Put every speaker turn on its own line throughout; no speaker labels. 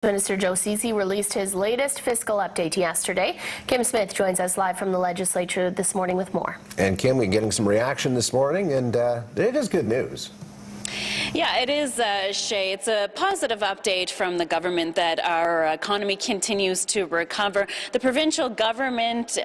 Minister Joe Ceci released his latest fiscal update yesterday. Kim Smith joins us live from the legislature this morning with more.
And Kim, we're getting some reaction this morning, and it is good news.
Yeah, it is, Shay. It's a positive update from the government that our economy continues to recover. The provincial government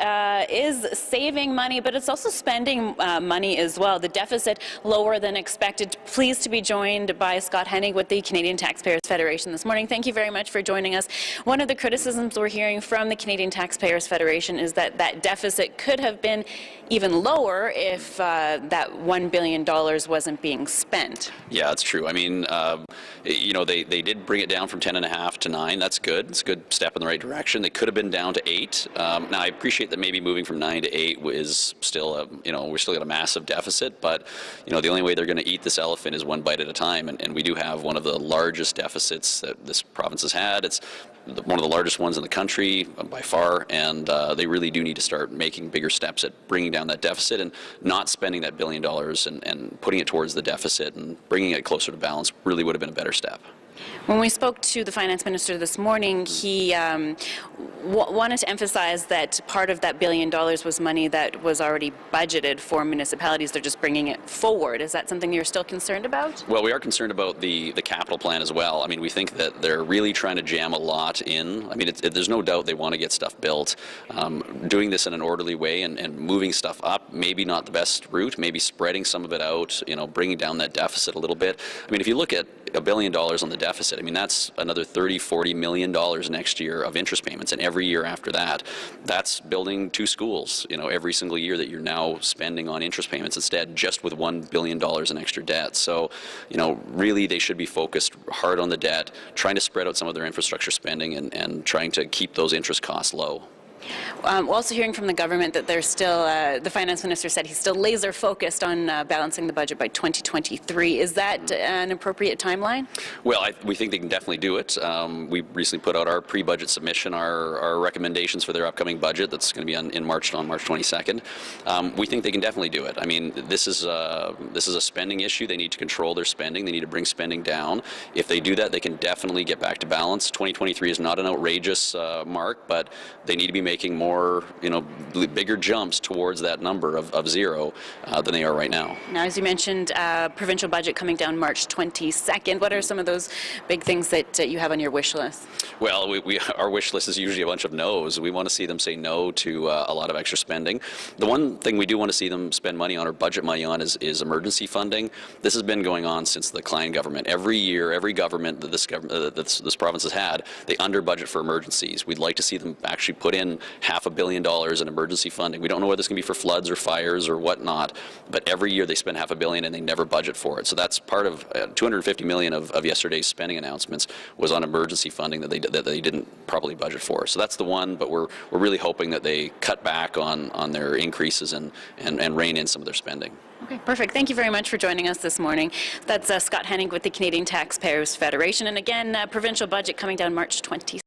is saving money, but it's also spending money as well. The deficit lower than expected. Pleased to be joined by Scott Hennig with the Canadian Taxpayers Federation this morning. Thank you very much for joining us. One of the criticisms we're hearing from the Canadian Taxpayers Federation is that that deficit could have been even lower if that $1 billion wasn't being spent.
Yeah, that's true. I mean, you know, they did bring it down from 10.5 to 9. That's good. It's a good step in the right direction. They could have been down to 8. Now, I appreciate that maybe moving from 9 to 8 is still a, you know, we're still got a massive deficit, but, you know, the only way they're going to eat this elephant is one bite at a time, and we do have one of the largest deficits that this province has had. It's one of the largest ones in the country by far, and they really do need to start making bigger steps at bringing down that deficit and not spending that $1 billion and putting it towards the deficit and bringing it closer to balance really would have been a better step.
When we spoke to the finance minister this morning, he wanted to emphasize that part of that $1 billion was money that was already budgeted for municipalities. They're just bringing it forward. Is that something you're still concerned about?
Well, we are concerned about the capital plan as well. I mean, we think that they're really trying to jam a lot in. I mean, there's no doubt they want to get stuff built. Doing this in an orderly way and moving stuff up, maybe not the best route, maybe spreading some of it out, you know, bringing down that deficit a little bit. I mean, if you look at $1 billion on the deficit, I mean, that's another $30–40 million next year of interest payments, and every year after that, that's building 2 schools, you know, every single year that you're now spending on interest payments instead, just with $1 billion in extra debt. So, you know, really they should be focused hard on the debt, trying to spread out some of their infrastructure spending and trying to keep those interest costs low.
We're also hearing from the government that they're still, the finance minister said he's still laser focused on balancing the budget by 2023. Is that an appropriate timeline? Well,
we think they can definitely do it. We recently put out our pre-budget submission, our recommendations for their upcoming budget. That's going to be on March 22nd. We think they can definitely do it. I mean, this is a spending issue. They need to control their spending. They need to bring spending down. If they do that, they can definitely get back to balance. 2023 is not an outrageous mark, but they need to be making more, you know, bigger jumps towards that number of 0 than they are right now.
Now, as you mentioned, provincial budget coming down March 22nd. What are some of those big things that you have on your wish list?
Well, our wish list is usually a bunch of no's. We want to see them say no to a lot of extra spending. The one thing we do want to see them spend money on or budget money on is emergency funding. This has been going on since the Klein government. Every year, every government that this province has had, they under budget for emergencies. We'd like to see them actually put in $500 million in emergency funding. We don't know whether it's going to be for floods or fires or whatnot, but every year they spend $500 million and they never budget for it. So that's part of $250 million of yesterday's spending announcements was on emergency funding that they didn't properly budget for. So that's the one, but we're really hoping that they cut back on their increases and rein in some of their spending.
Okay, perfect. Thank you very much for joining us this morning. That's Scott Hennig with the Canadian Taxpayers Federation. And again, provincial budget coming down March 20th.